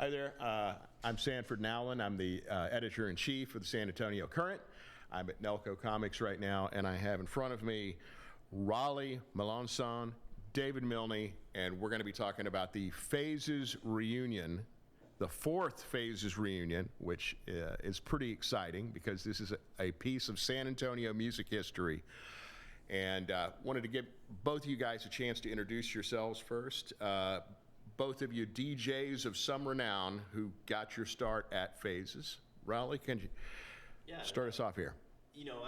Hi there. I'm Sanford Nowlin. I'm the editor-in-chief of the San Antonio Current. I'm at Nelco Comics right now, and I have in front of me Raleigh, Melancon, David Milne, and we're going to be talking about the Phazez reunion, the fourth Phazez reunion, which is pretty exciting because this is a piece of San Antonio music history. And wanted to give both of you guys a chance to introduce yourselves first. Both of you DJs of some renown who got your start at Phazez. Raleigh, can you start us off here? You know,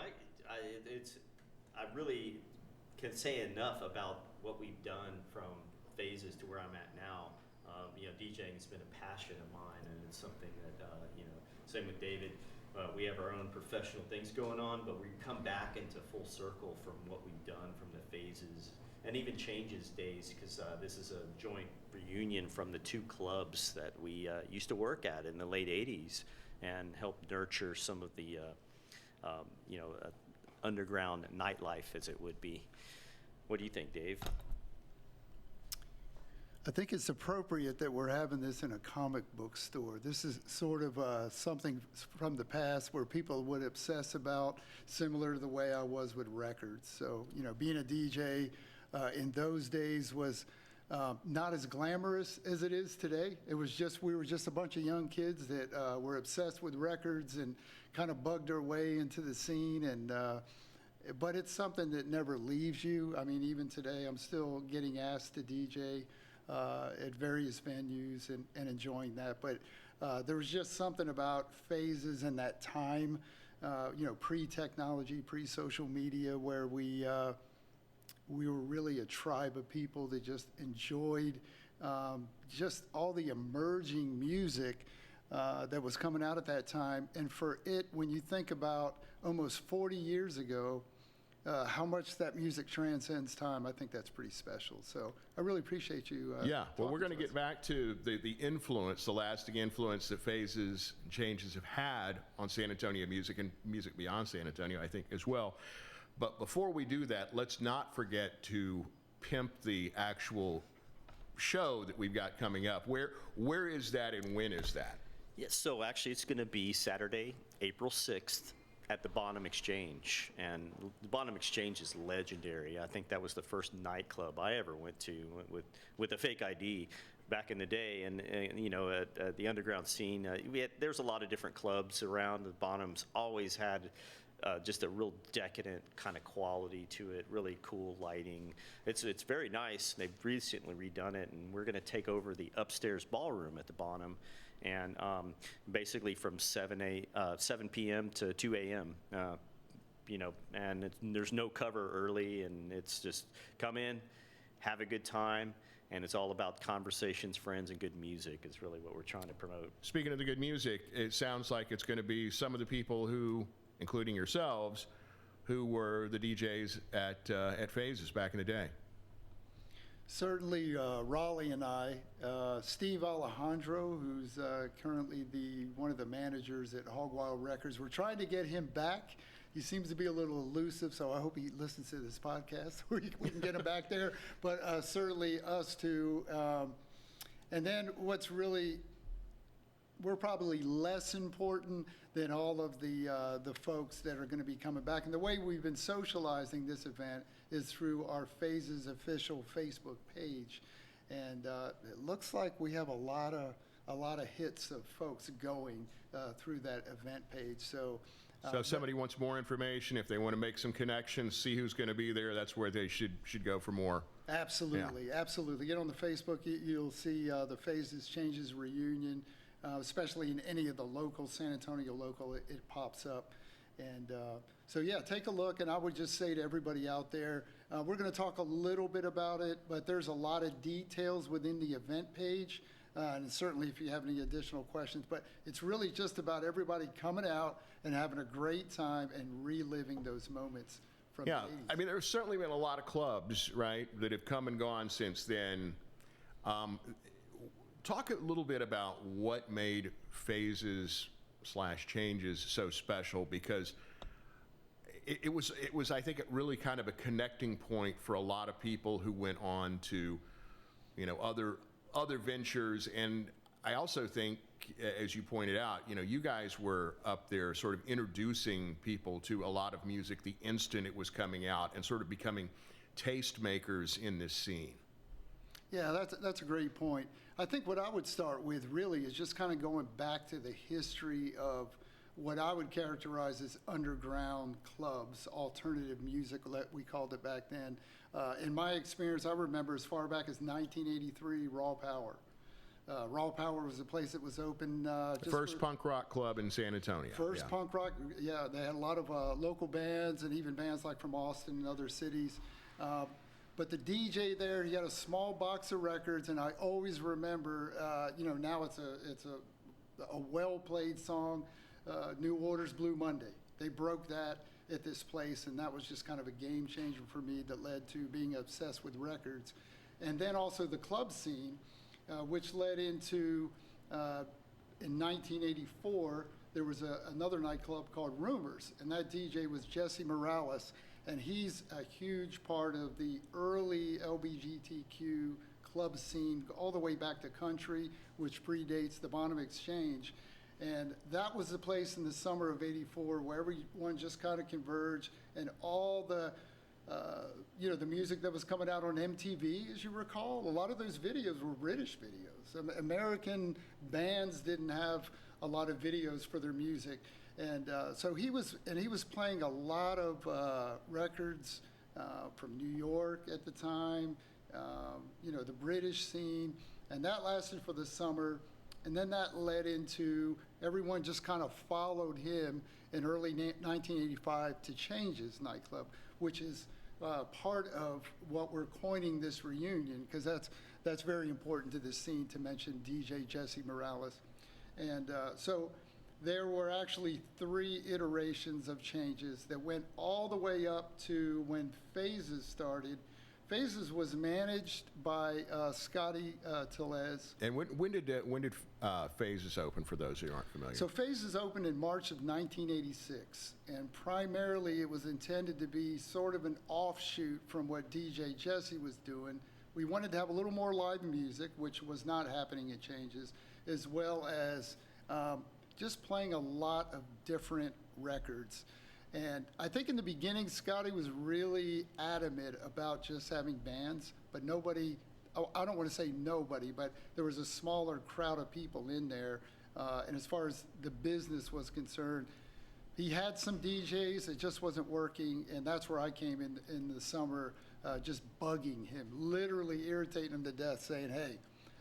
I really can say enough about what we've done from Phazez to where I'm at now. DJing has been a passion of mine, and it's something that, same with David. We have our own professional things going on, but we come back into full circle from what we've done from the Phazez and even Changes days, because this is a joint reunion from the two clubs that we used to work at in the late 80s and help nurture some of the, underground nightlife, as it would be. What do you think, Dave? I think it's appropriate that we're having this in a comic book store. This is sort of something from the past where people would obsess about, similar to the way I was with records. So, being a DJ in those days was not as glamorous as it is today. We were just a bunch of young kids that were obsessed with records and kind of bugged our way into the scene. But it's something that never leaves you. I mean, even today, I'm still getting asked to DJ at various venues and enjoying that. But there was just something about Phazez in that time, pre-technology, pre-social media, where we were really a tribe of people that just enjoyed just all the emerging music that was coming out at that time. And for it, when you think about almost 40 years ago, how much that music transcends time, I think that's pretty special. So I really appreciate you. Well, we're going to get back to the influence, the lasting influence that Phazez and Changes have had on San Antonio music and music beyond San Antonio, I think, as well. But before we do that, let's not forget to pimp the actual show that we've got coming up. Where is that and when is that? Yes, so actually it's going to be Saturday, April 6th. At the Bonham Exchange, and the Bonham Exchange is legendary. I think that was the first nightclub I ever went to with a fake ID back in the day. And at the underground scene, there's a lot of different clubs around. The Bonham's always had just a real decadent kind of quality to it, really cool lighting. It's very nice. They've recently redone it, and we're going to take over the upstairs ballroom at the Bonham, and basically from 7 p.m. to 2 a.m. And there's no cover early, and it's just come in, have a good time, and it's all about conversations, friends, and good music is really what we're trying to promote. Speaking of the good music, it sounds like it's going to be some of the people who, including yourselves, who were the DJs at Phazez back in the day. Certainly, Raleigh and I, Steve Alejandro, who's currently one of the managers at Hog Wild Records. We're trying to get him back. He seems to be a little elusive, so I hope he listens to this podcast. We can get him back there. But certainly us too. And then we're probably less important than all of the folks that are going to be coming back. And the way we've been socializing this event is through our Phazez official Facebook page. And it looks like we have a lot of hits of folks going through that event page. So if somebody wants more information, if they want to make some connections, see who's going to be there, that's where they should go for more. Absolutely, absolutely. Get on the Facebook, you'll see the Phazez Changes reunion. Especially in any of the local, San Antonio local, it pops up. And take a look. And I would just say to everybody out there, we're going to talk a little bit about it, but there's a lot of details within the event page. And certainly if you have any additional questions, but it's really just about everybody coming out and having a great time and reliving those moments from the 80s. I mean, there's certainly been a lot of clubs, right, that have come and gone since then. Talk a little bit about what made Phazez / Changes so special, because it was I think really kind of a connecting point for a lot of people who went on to other ventures, and I also think, as you pointed out, you guys were up there sort of introducing people to a lot of music the instant it was coming out and sort of becoming tastemakers in this scene. Yeah, that's a great point. I think what I would start with really is just kind of going back to the history of what I would characterize as underground clubs, alternative music, we called it back then. In my experience, I remember as far back as 1983, Raw Power. Raw Power was a place that was open. The first punk rock club in San Antonio. First punk rock, yeah. They had a lot of local bands and even bands like from Austin and other cities. But the DJ there, he had a small box of records, and I always remember, now it's a well-played song, New Order's Blue Monday. They broke that at this place, and that was just kind of a game changer for me that led to being obsessed with records. And then also the club scene, which led into, in 1984, there was another nightclub called Rumors, and that DJ was Jesse Morales, and he's a huge part of the early LGBTQ club scene all the way back to country, which predates the Bonham Exchange. And that was the place in the summer of '84 where everyone just kind of converged, and all the the music that was coming out on MTV, as you recall, a lot of those videos were British videos. American bands didn't have a lot of videos for their music. And so he was playing a lot of records from New York at the time, the British scene, and that lasted for the summer. And then that led into everyone just kind of followed him in early 1985 to Changes nightclub, which is part of what we're coining this reunion, because that's very important to this scene to mention DJ Jesse Morales. And so there were actually 3 iterations of Changes that went all the way up to when Phazez started. Phazez was managed by Scotty Tillez. And when did Phazez open, for those who aren't familiar? So Phazez opened in March of 1986, and primarily it was intended to be sort of an offshoot from what DJ Jesse was doing. We wanted to have a little more live music, which was not happening at Changes, as well as just playing a lot of different records. And I think in the beginning, Scotty was really adamant about just having bands, but nobody, I don't want to say nobody, but there was a smaller crowd of people in there. And as far as the business was concerned, he had some DJs, it just wasn't working. And that's where I came in the summer, just bugging him, literally irritating him to death, saying, hey,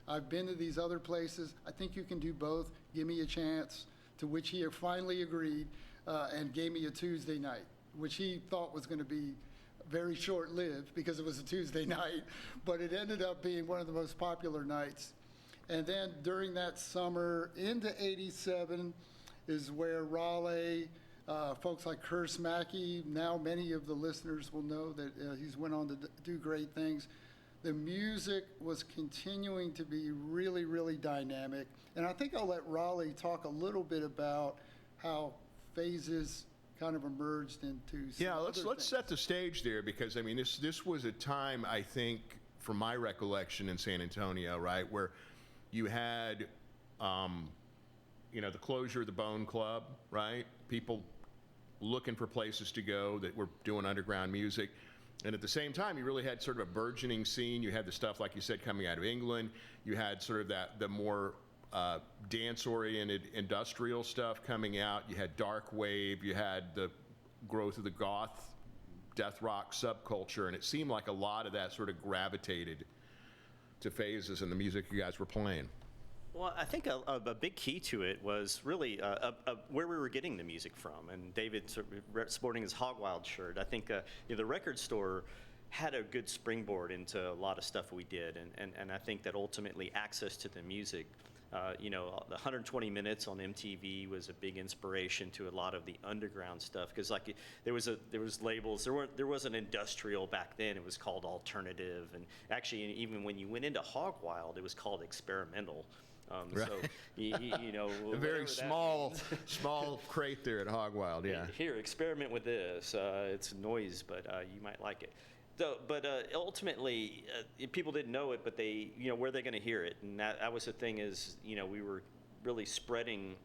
I've been to these other places. I think you can do both. Give me a chance. To which he finally agreed and gave me a Tuesday night, which he thought was going to be very short-lived because it was a Tuesday night, but it ended up being one of the most popular nights. And then during that summer into '87 is where Raleigh, folks like Curse Mackey, now many of the listeners will know that he's went on to do great things. The music was continuing to be really, really dynamic. And I think I'll let Raleigh talk a little bit about how Phazez kind of emerged into some let's set the stage there, because I mean this was a time, I think, from my recollection in San Antonio, right, where you had the closure of the Bone Club, right? People looking for places to go that were doing underground music. And at the same time, you really had sort of a burgeoning scene. You had the stuff, like you said, coming out of England. You had sort of the more dance-oriented industrial stuff coming out. You had dark wave. You had the growth of the goth, death rock subculture. And it seemed like a lot of that sort of gravitated to Phazez and the music you guys were playing. Well, I think a big key to it was really where we were getting the music from. And David sporting his Hog Wild shirt, I think the record store had a good springboard into a lot of stuff we did. And I think that ultimately access to the music, the 120 Minutes on MTV was a big inspiration to a lot of the underground stuff. Because there was labels. There wasn't industrial back then. It was called alternative. And actually, even when you went into Hog Wild, it was called experimental. Right. So, a very small crate there at Hog Wild, yeah. Here, experiment with this. It's noise, but you might like it. So, but ultimately, people didn't know it, but they, where are they going to hear it? And that was the thing is, we were really spreading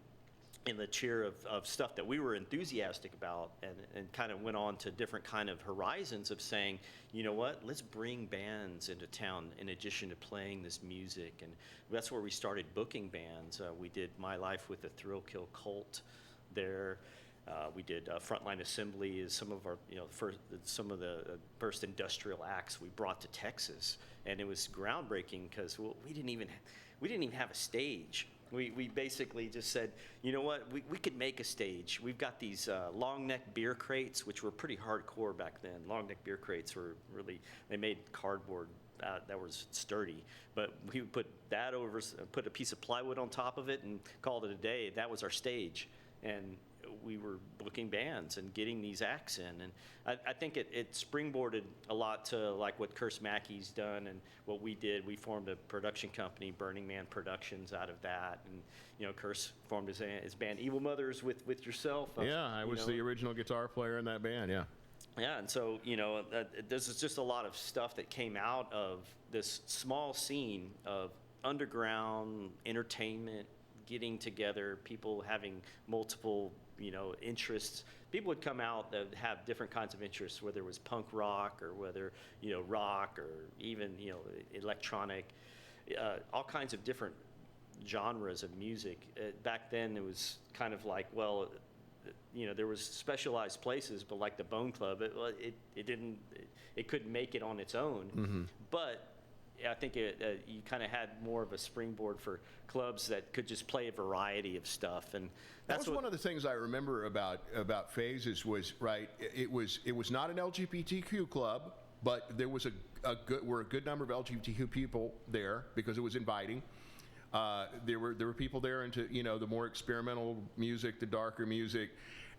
in the cheer of stuff that we were enthusiastic about, and kind of went on to different kind of horizons of saying, you know what, let's bring bands into town in addition to playing this music. And that's where we started booking bands. We did My Life with the Thrill Kill Cult there. We did Frontline Assembly is some of our, some of the first industrial acts we brought to Texas, and it was groundbreaking because we didn't even have a stage. We basically just said, you know what, we could make a stage. We've got these long neck beer crates, which were pretty hardcore back then. Long neck beer crates were really, they made cardboard that was sturdy, but we would put that over, put a piece of plywood on top of it and called it a day. That was our stage. And we were booking bands and getting these acts in. And I think it springboarded a lot to like what Curse Mackey's done and what we did. We formed a production company, Burning Man Productions, out of that. And, Curse formed his band Evil Mothers with yourself. Yeah, I was the original guitar player in that band, yeah. Yeah, and so, this is just a lot of stuff that came out of this small scene of underground entertainment, getting together, people having multiple, interests. People would come out that have different kinds of interests, whether it was punk rock or whether, rock or even, electronic, all kinds of different genres of music. Back then it was kind of like, well, there was specialized places, but like the Bone Club, it couldn't make it on its own. Mm-hmm. But I think you kind of had more of a springboard for clubs that could just play a variety of stuff, and that was one of the things I remember about Phazez was right. It was not an LGBTQ club, but there was a good number of LGBTQ people there because it was inviting. There were people there into the more experimental music, the darker music,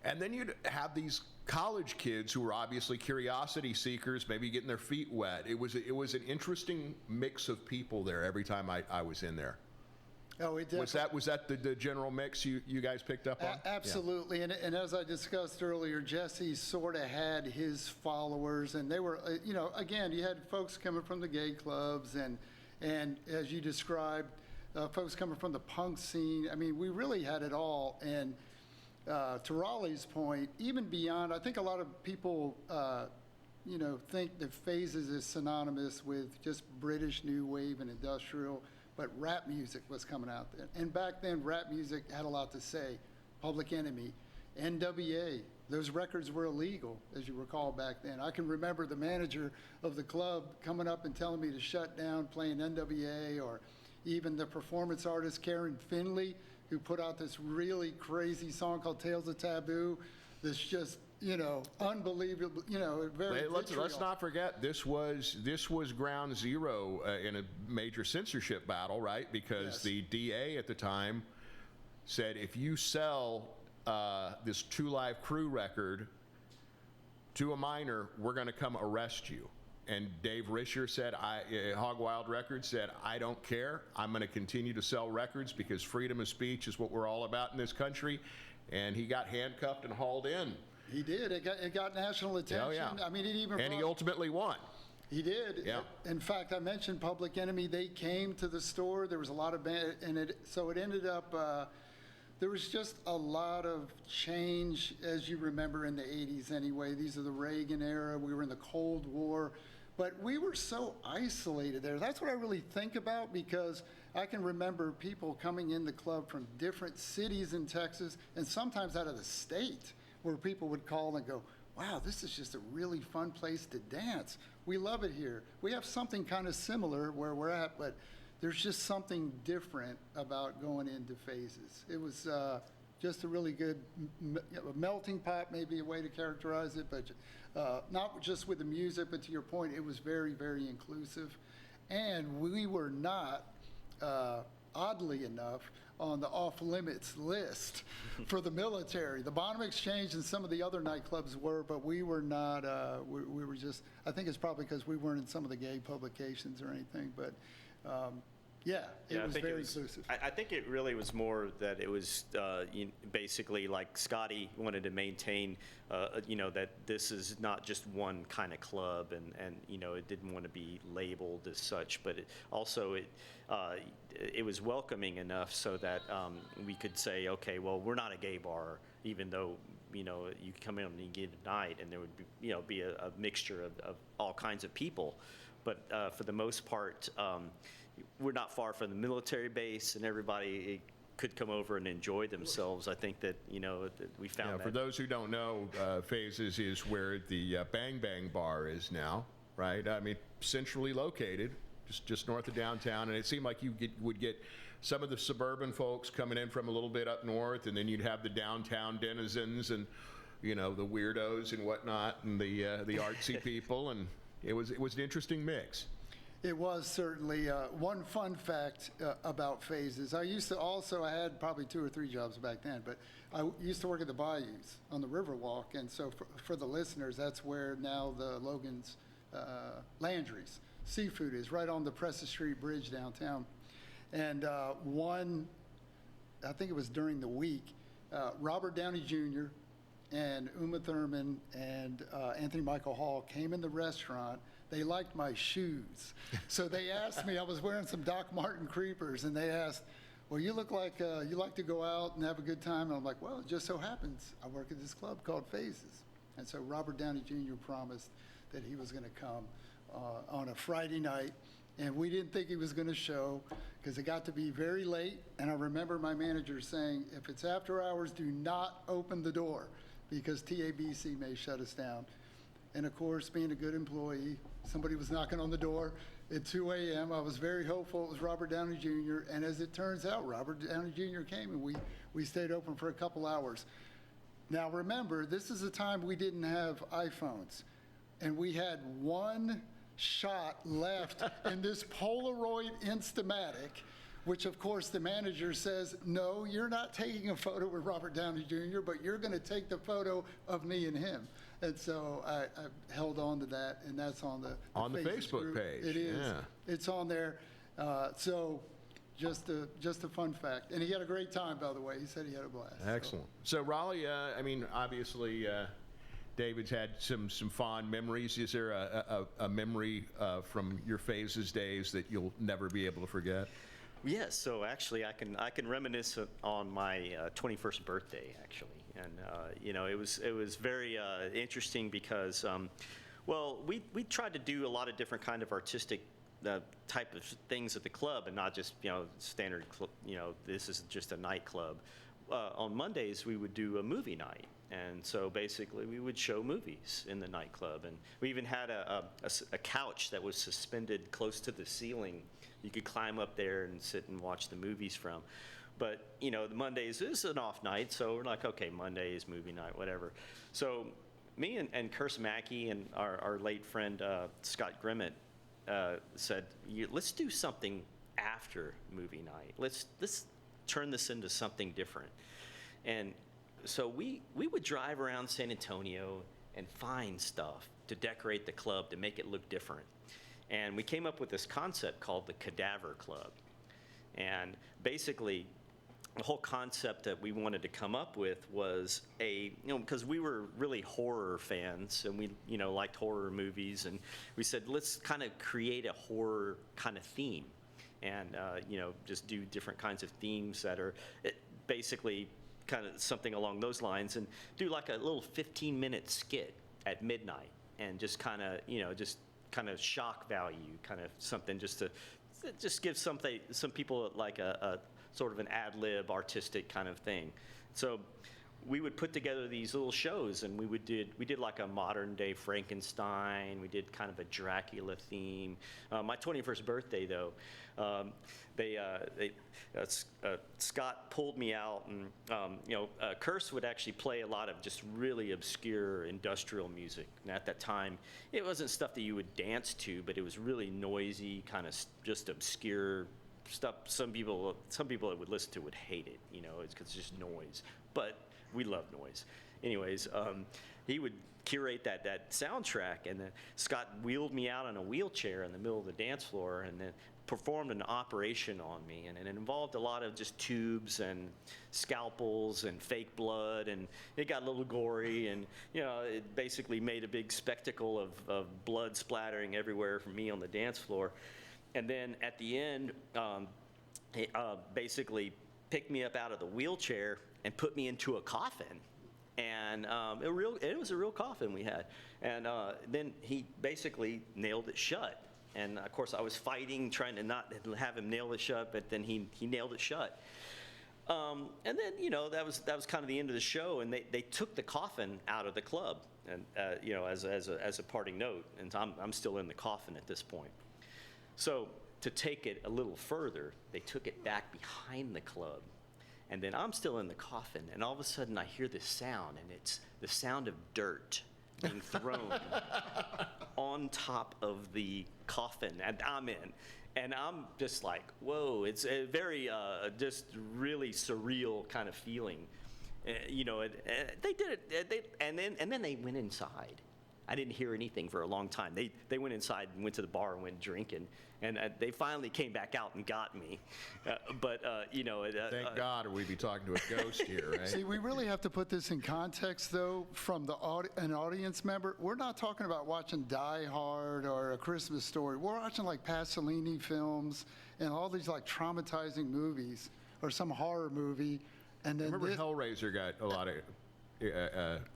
and then you'd have these college kids who were obviously curiosity seekers, maybe getting their feet wet. It was an interesting mix of people there every time I was in there. Oh, it definitely. Was that the general mix you guys picked up on? Absolutely, yeah. And as I discussed earlier, Jesse sort of had his followers, and they were, again, you had folks coming from the gay clubs, and as you described, folks coming from the punk scene. I mean, we really had it all. And to Raleigh's point, even beyond, I think a lot of people, think that Phazez is synonymous with just British new wave and industrial, but rap music was coming out there. And back then, rap music had a lot to say. Public Enemy, NWA, those records were illegal, as you recall back then. I can remember the manager of the club coming up and telling me to shut down playing NWA, or even the performance artist Karen Finley, who put out this really crazy song called Tales of Taboo, that's just, unbelievable, very let's not forget, this was ground zero in a major censorship battle, right? Because yes. The DA at the time said, if you sell this Two Live Crew record to a minor, we're going to come arrest you. And Dave Risher said, Hog Wild Records said, I don't care. I'm going to continue to sell records because freedom of speech is what we're all about in this country. And he got handcuffed and hauled in. He did. It got national attention. Oh, yeah. I mean, he ultimately won. He did. Yeah. In fact, I mentioned Public Enemy. They came to the store. There was a lot of so it ended up. There was just a lot of change, as you remember, in the 80s anyway. These are the Reagan era. We were in the Cold War. But we were so isolated there. That's what I really think about, because I can remember people coming in the club from different cities in Texas and sometimes out of the state, where people would call and go, wow, this is just a really fun place to dance. We love it here. We have something kind of similar where we're at, but there's just something different about going into Phazez. It was just a really good melting pot, maybe a way to characterize it, but not just with the music, but to your point, it was very, very inclusive. And we were not, oddly enough, on the off-limits list for the military. The Bonham Exchange and some of the other nightclubs were, but we were not, we were just, I think it's probably because we weren't in some of the gay publications or anything, but Yeah, it Yeah, I was think very inclusive. I think it really was more that it was basically like Scotty wanted to maintain, that this is not just one kind of club, and it didn't want to be labeled as such, but it was welcoming enough so that we could say, okay, well, we're not a gay bar, even though you could come in on any given night and there would be a mixture of all kinds of people, but for the most part. We're not far from the military base, and everybody could come over and enjoy themselves. I think that, that we found that. For those who don't know, Phazez is where the Bang Bang Bar is now, right? I mean, centrally located, just north of downtown, and it seemed like you would get some of the suburban folks coming in from a little bit up north, and then you'd have the downtown denizens and, the weirdos and whatnot, and the artsy people, and it was an interesting mix. It was certainly. One fun fact about Phazez, I had probably 2 or 3 jobs back then, but I used to work at the bayous on the Riverwalk, and so for the listeners, that's where now the Logan's Landry's Seafood is, right on the Preston Street Bridge downtown. And I think it was during the week, Robert Downey Jr. and Uma Thurman and Anthony Michael Hall came in the restaurant. They liked my shoes. So they asked me, I was wearing some Doc Marten creepers, and they asked, well, you look like you like to go out and have a good time. And I'm like, well, it just so happens I work at this club called Phazez. And so Robert Downey Jr. promised that he was going to come on a Friday night. And we didn't think he was going to show because it got to be very late. And I remember my manager saying, if it's after hours, do not open the door because TABC may shut us down. And of course, being a good employee, somebody was knocking on the door at 2 a.m. I was very hopeful it was Robert Downey Jr. And as it turns out, Robert Downey Jr. came and we stayed open for a couple hours. Now remember, this is a time we didn't have iPhones. And we had one shot left in this Polaroid Instamatic, which of course the manager says, no, you're not taking a photo with Robert Downey Jr., but you're going to take the photo of me and him. And so I held on to that, and that's on the Facebook group. page. It is. Yeah. It's on there. So just a fun fact. And he had a great time, by the way. He said he had a blast. Excellent. So Raleigh, obviously, David's had some fond memories. Is there a memory from your Phazez days that you'll never be able to forget? Yes, so actually I can reminisce on my 21st birthday, actually. And it was very interesting because, we tried to do a lot of different kind of artistic type of things at the club, and not just standard this is just a nightclub. On Mondays we would do a movie night, and so basically we would show movies in the nightclub, and we even had a couch that was suspended close to the ceiling. You could climb up there and sit and watch the movies from. But, the Mondays is an off night, so we're like, okay, Monday is movie night, whatever. So me and Kirst Mackey and our late friend Scott Grimmett said, let's do something after movie night. Let's turn this into something different. And so we would drive around San Antonio and find stuff to decorate the club to make it look different. And we came up with this concept called the Cadaver Club. And basically, the whole concept that we wanted to come up with was because we were really horror fans and we, liked horror movies, and we said, let's kind of create a horror kind of theme and, just do different kinds of themes that are basically kind of something along those lines, and do like a little 15-minute skit at midnight and just kind of shock value, kind of something just to give some people like a sort of an ad-lib artistic kind of thing. So we would put together these little shows, and we did like a modern day Frankenstein. We did kind of a Dracula theme. My 21st birthday though, Scott pulled me out, and Kirst would actually play a lot of just really obscure industrial music. And at that time, it wasn't stuff that you would dance to, but it was really noisy, kind of just obscure stuff. Some people that would listen to would hate it, it's 'cause it's just noise. But we love noise. Anyways, he would curate that soundtrack, and then Scott wheeled me out on a wheelchair in the middle of the dance floor, and then performed an operation on me, and it involved a lot of just tubes and scalpels and fake blood, and it got a little gory, and it basically made a big spectacle of blood splattering everywhere from me on the dance floor. And then at the end, it basically picked me up out of the wheelchair and put me into a coffin. And it was a real coffin we had. And then he basically nailed it shut. And of course, I was fighting, trying to not have him nail it shut, but then he nailed it shut. And then, that was kind of the end of the show, and they took the coffin out of the club, and as a parting note. And I'm still in the coffin at this point. So to take it a little further, they took it back behind the club. And then I'm still in the coffin, and all of a sudden I hear this sound, and it's the sound of dirt being thrown on top of the coffin that I'm in. And I'm just like, whoa, it's a very, just really surreal kind of feeling. They did it, and then they went inside. I didn't hear anything for a long time. They went inside and went to the bar and went drinking, and they finally came back out and got me. Thank God, or we'd be talking to a ghost here, right? See, we really have to put this in context, though, from an audience member. We're not talking about watching Die Hard or A Christmas Story. We're watching like Pasolini films and all these like traumatizing movies or some horror movie. And then Remember Hellraiser got a lot of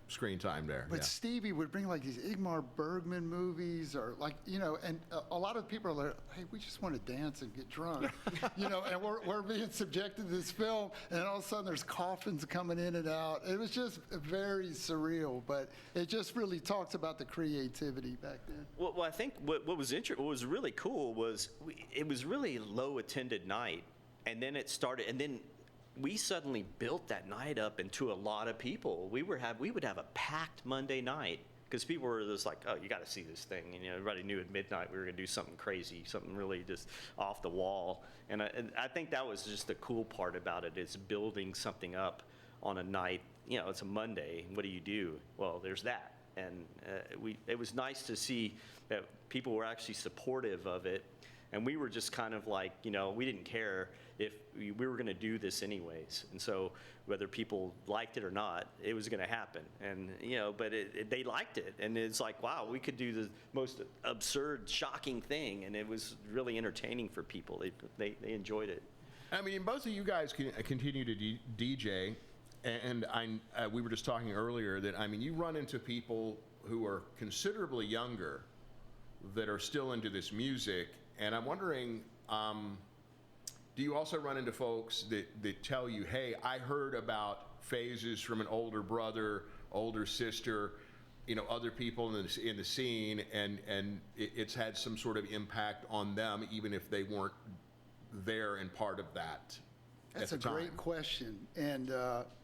screen time there. But yeah. Stevie would bring like these Ingmar Bergman movies, or like, and a lot of people are like, hey, we just want to dance and get drunk, and we're being subjected to this film, and then all of a sudden there's coffins coming in and out. It was just very surreal, but it just really talks about the creativity back then. Well, I think what was really cool was it was really low attended night, and then it started, and then we suddenly built that night up into a lot of people. We would have a packed Monday night because people were just like, oh, you got to see this thing. And everybody knew at midnight we were going to do something crazy, something really just off the wall. And I think that was just the cool part about it, is building something up on a night. It's a Monday. What do? Well, there's that. And it was nice to see that people were actually supportive of it. And we were just kind of like, we didn't care if we were going to do this anyways. And so whether people liked it or not, it was going to happen. And, but they liked it. And it's like, wow, we could do the most absurd, shocking thing. And it was really entertaining for people. They enjoyed it. I mean, both of you guys continue to DJ. And we were just talking earlier that, you run into people who are considerably younger that are still into this music. And I'm wondering, do you also run into folks that tell you, hey, I heard about Phazez from an older brother, older sister, other people in the scene, and it's had some sort of impact on them, even if they weren't there and part of that? That's a great question. And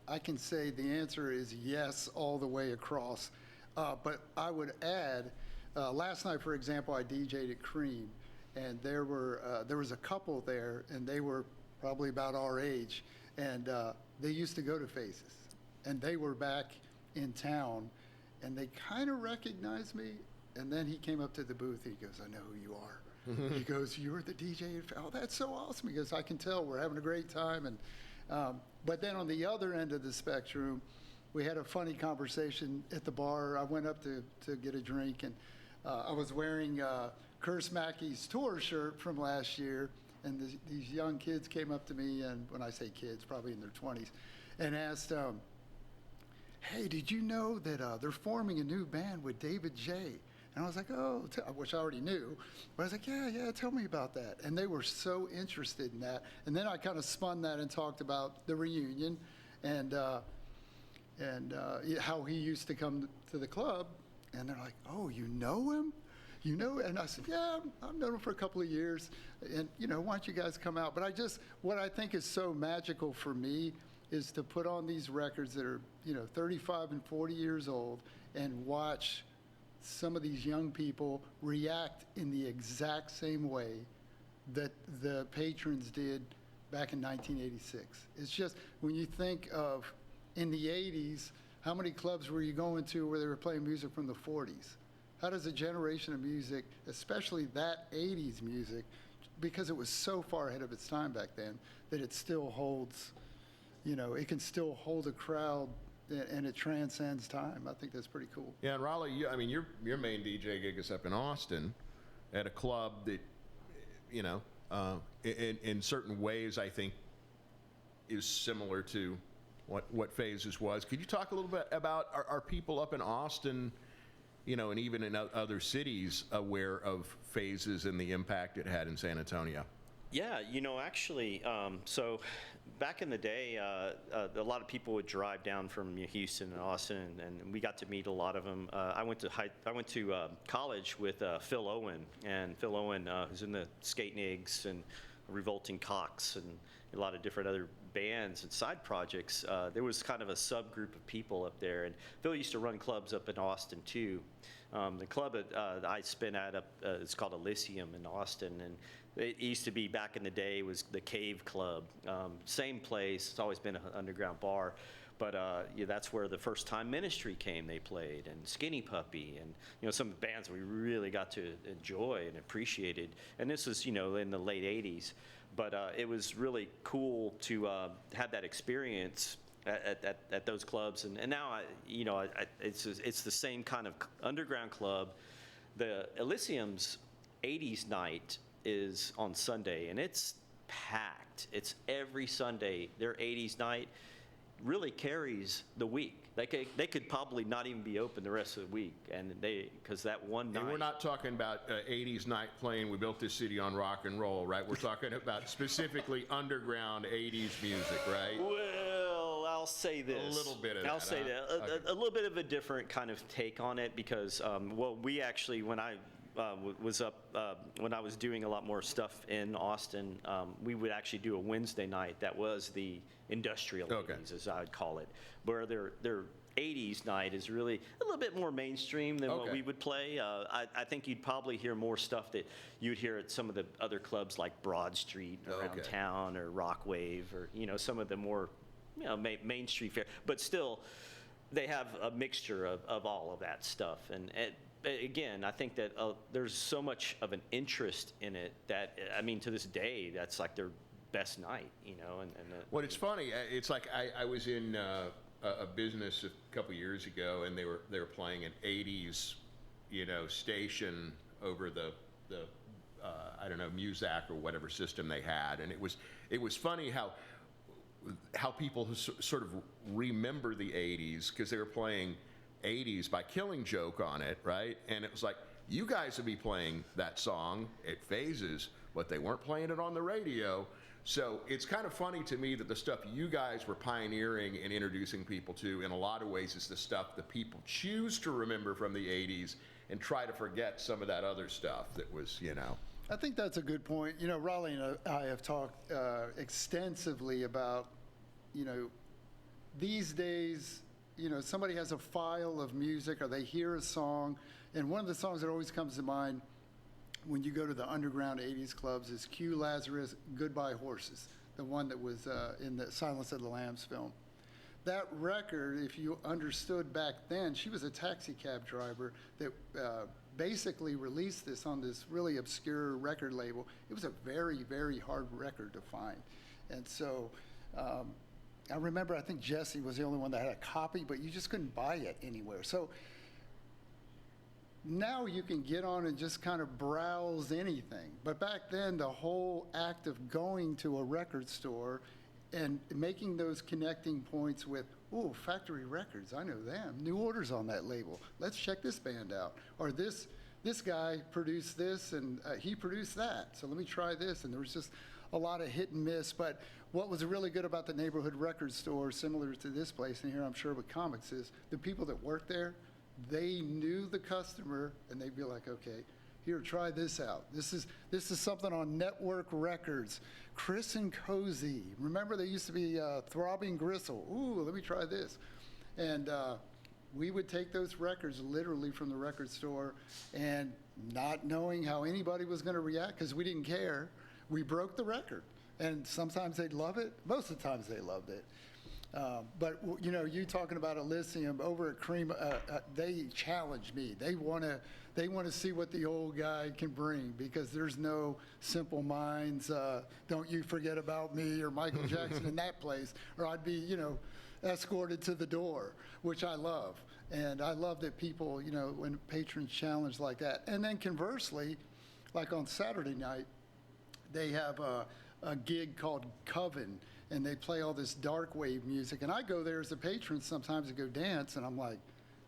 I can say the answer is yes all the way across. But I would add, last night, for example, I DJ'd at Cream. And there was a couple there, and they were probably about our age, and they used to go to Phazez, and they were back in town, and they kind of recognized me. And then he came up to the booth. He goes, "I know who you are." He goes, "You're the DJ." Oh, that's so awesome. He goes, "I can tell we're having a great time." And but then on the other end of the spectrum, we had a funny conversation at the bar. I went up to get a drink, and I was wearing Curse Mackey's tour shirt from last year, and these young kids came up to me, and when I say kids, probably in their 20s, and asked, hey, did you know that they're forming a new band with David J? And I was like, oh, which I already knew, but I was like, yeah, tell me about that. And they were so interested in that. And then I kind of spun that and talked about the reunion and how he used to come to the club, and they're like, oh, you know him? And I said, yeah, I've known him for a couple of years, and, why don't you guys come out? But what I think is so magical for me is to put on these records that are, 35 and 40 years old and watch some of these young people react in the exact same way that the patrons did back in 1986. It's just, when you think of, in the 80s, how many clubs were you going to where they were playing music from the 40s? How does a generation of music, especially that 80s music, because it was so far ahead of its time back then, that it still holds, it can still hold a crowd and it transcends time. I think that's pretty cool. Yeah, and Raleigh, your main DJ gig is up in Austin at a club that, in certain ways, I think, is similar to what Phazez was. Could you talk a little bit about, are people up in Austin, and even in other cities, aware of Phazez and the impact it had in San Antonio? Yeah, actually, so back in the day, a lot of people would drive down from Houston and Austin, and we got to meet a lot of them. I went to college with Phil Owen, and Phil Owen, who's in the Skate Nigs and Revolting Cocks and a lot of different other bands and side projects. There was kind of a subgroup of people up there, and Phil used to run clubs up in Austin too. The club that I spin at it's called Elysium in Austin, and it used to be, back in the day, was the Cave Club. Same place. It's always been an underground bar. But that's where the First Time Ministry came. They played, and Skinny Puppy, and some bands we really got to enjoy and appreciated. And this was in the late '80s. But it was really cool to have that experience at those clubs. And now it's the same kind of underground club. The Elysium's '80s night is on Sunday, and it's packed. It's every Sunday. Their '80s night really carries the week. They could probably not even be open the rest of the week, and because that one night. And we're not talking about '80s night playing "We Built This City on Rock and Roll," right? We're talking about specifically underground '80s music, right? Well, I'll say this. A little bit of that. I'll say that. Okay. A little bit of a different kind of take on it, because we actually, when I was up, when I was doing a lot more stuff in Austin, we would actually do a Wednesday night that was the industrial Okay. 80s, as I would call it, where their 80s night is really a little bit more mainstream than what Okay. we would play. I think you'd probably hear more stuff that you'd hear at some of the other clubs like Broad Street around Okay. town, or Rockwave, or some of the more Main Street fare. But still, they have a mixture of all of that stuff. And again, I think that there's so much of an interest in it that, to this day, that's like their best night, Well, it's funny. It's like I was in a business a couple years ago, and they were playing an '80s, station over the I don't know, Muzak or whatever system they had, and it was funny how people sort of remember the '80s, because they were playing '80s by Killing Joke on it, right? And it was like, you guys would be playing that song at Phazez, but they weren't playing it on the radio. So it's kind of funny to me that the stuff you guys were pioneering and introducing people to, in a lot of ways, is the stuff that people choose to remember from the '80s and try to forget some of that other stuff that was, I think that's a good point. Raleigh and I have talked extensively about, these days, somebody has a file of music, or they hear a song, and one of the songs that always comes to mind when you go to the underground '80s clubs is Q Lazarus' "Goodbye Horses," the one that was in the Silence of the Lambs film. That record, if you understood back then, she was a taxi cab driver that basically released this on this really obscure record label. It was a very, very hard record to find. And so I remember, I think Jesse was the only one that had a copy, but you just couldn't buy it anywhere. So now you can get on and just kind of browse anything. But back then, the whole act of going to a record store and making those connecting points with, oh, Factory Records, I know them. New Order's on that label. Let's check this band out. Or this guy produced this, and he produced that. So let me try this. And there was just a lot of hit and miss. But what was really good about the neighborhood record store, similar to this place, and here I'm sure with comics, is the people that worked there, they knew the customer, and they'd be like, okay, here, try this out. This is something on Network Records. Chris and Cozy. Remember, they used to be Throbbing Gristle. Ooh, let me try this. And we would take those records literally from the record store, and not knowing how anybody was going to react, because we didn't care, we broke the record. And sometimes they'd love it. Most of the times they loved it. But, you know, you talking about Elysium, over at Cream, they challenge me. They want to see what the old guy can bring, because there's no Simple Minds, Don't You Forget About Me, or Michael Jackson in that place, or I'd be, you know, escorted to the door, which I love. And I love that people, you know, when patrons challenge like that. And then conversely, like on Saturday night, they have a gig called Coven, and they play all this dark wave music. And I go there as a patron sometimes to go dance, and I'm like,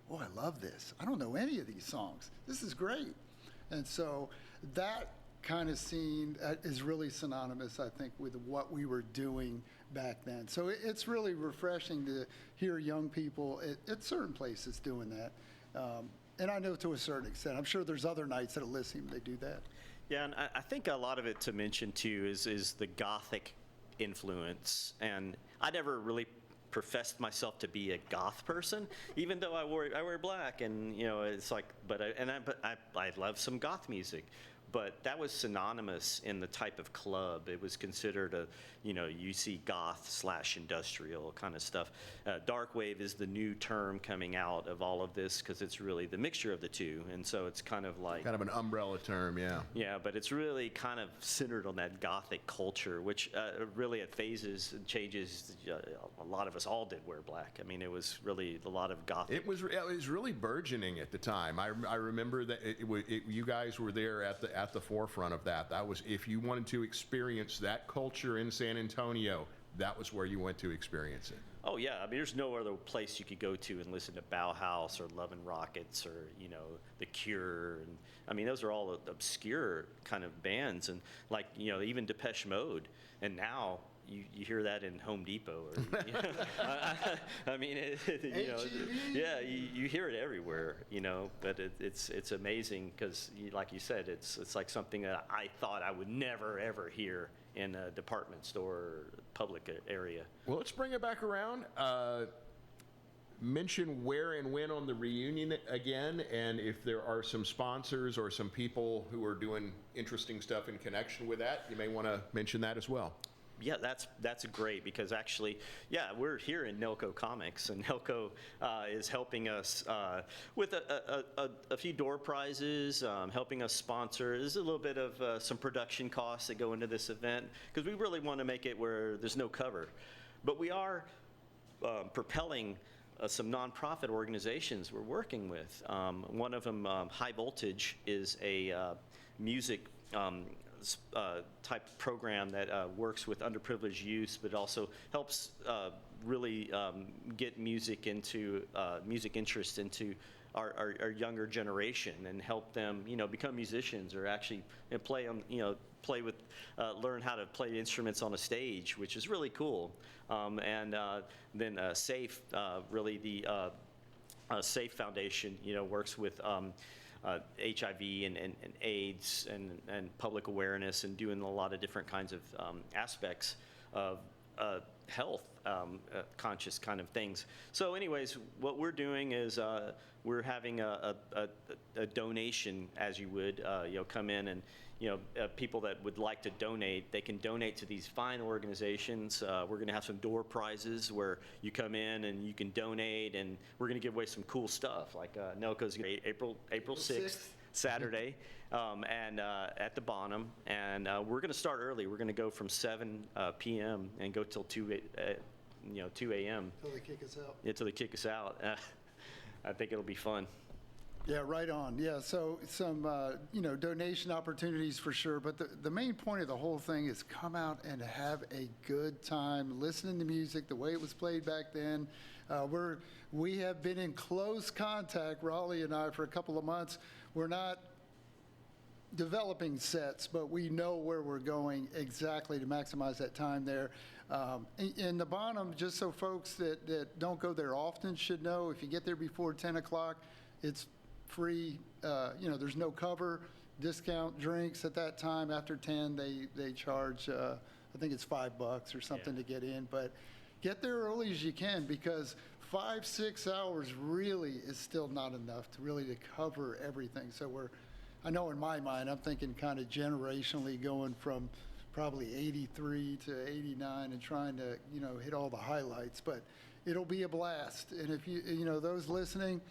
oh, I love this. I don't know any of these songs. This is great. And so that kind of scene is really synonymous, I think, with what we were doing back then. So it's really refreshing to hear young people at certain places doing that. And I know to a certain extent. I'm sure there's other nights at Elysium they do that. Yeah, and I think a lot of it to mention too is the Gothic influence. And I never really professed myself to be a goth person, even though I wear black, and you know, it's like, but I love some goth music. But that was synonymous in the type of club. It was considered a, you know, you see goth / industrial kind of stuff. Dark wave is the new term coming out of all of this, because it's really the mixture of the two. And so it's kind of like... Kind of an umbrella term, yeah. Yeah, but it's really kind of centered on that Gothic culture, which really at Phazez changes. A lot of us all did wear black. I mean, it was really a lot of Gothic. It was really burgeoning at the time. I remember that you guys were there at the forefront of that. That was, if you wanted to experience that culture in San Antonio, that was where you went to experience it. Oh yeah, I mean, there's no other place you could go to and listen to Bauhaus or Love and Rockets or, you know, The Cure, and I mean, those are all obscure kind of bands, and like, you know, even Depeche Mode, and now you hear that in Home Depot, or you know, I mean, you know, yeah, you hear it everywhere, you know. But it's amazing, because, like you said, it's like something that I thought I would never ever hear in a department store or public area. Well, let's bring it back around. Mention where and when on the reunion again, and if there are some sponsors or some people who are doing interesting stuff in connection with that, you may want to mention that as well. Yeah, that's great, because actually, yeah, we're here in Nelco Comics, and Nelco is helping us with a few door prizes, helping us sponsor. There's a little bit of some production costs that go into this event, because we really want to make it where there's no cover. But we are propelling some nonprofit organizations we're working with. One of them, High Voltage, is a music type program that works with underprivileged youth, but also helps really get music interest into our younger generation, and help them, you know, become musicians, or actually play on, you know, learn how to play instruments on a stage, which is really cool. And then SAFE, really the SAFE Foundation, you know, works with HIV and AIDS and public awareness, and doing a lot of different kinds of aspects of health conscious kind of things. So anyways, what we're doing is we're having a donation, as you would, you know, come in, and you know, people that would like to donate, they can donate to these fine organizations. We're going to have some door prizes where you come in and you can donate, and we're going to give away some cool stuff, like Nelco's April 6th, Saturday, and at the Bonham, and we're going to start early. We're going to go from 7 p.m. and go till 2 a.m. Till they kick us out. Yeah, till they kick us out. I think it'll be fun. Yeah, right on. Yeah, so some, you know, donation opportunities for sure. But the main point of the whole thing is come out and have a good time listening to music the way it was played back then. We have been in close contact, Raleigh and I, for a couple of months. We're not developing sets, but we know where we're going exactly to maximize that time there. In the Bonham, just so folks that don't go there often should know, if you get there before 10 o'clock, it's free. You know, there's no cover, discount drinks at that time. After 10, they charge, I think it's $5 or something to get in. But get there early as you can, because 5-6 hours really is still not enough to cover everything. So I know in my mind, I'm thinking kind of generationally, going from probably 83 to 89 and trying to, hit all the highlights. But it'll be a blast. And if those listening,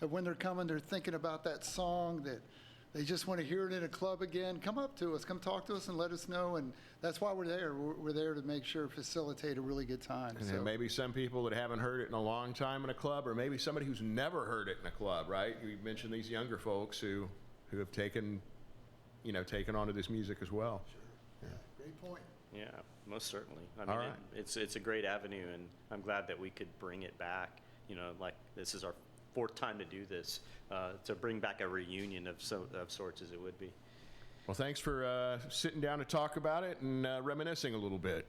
when they're coming, they're thinking about that song that they just want to hear it in a club again, come up to us, come talk to us and let us know. And that's why we're there. We're there to make sure, facilitate a really good time. And So there may be some people that haven't heard it in a long time in a club, or maybe somebody who's never heard it in a club, right? You mentioned these younger folks who have taken onto this music as well. yeah, great point. Yeah, most certainly. I All mean, right. it's a great avenue, and I'm glad that we could bring it back. Like this is our fourth time to do this, to bring back a reunion of sorts as it would be. Well, thanks for sitting down to talk about it and reminiscing a little bit.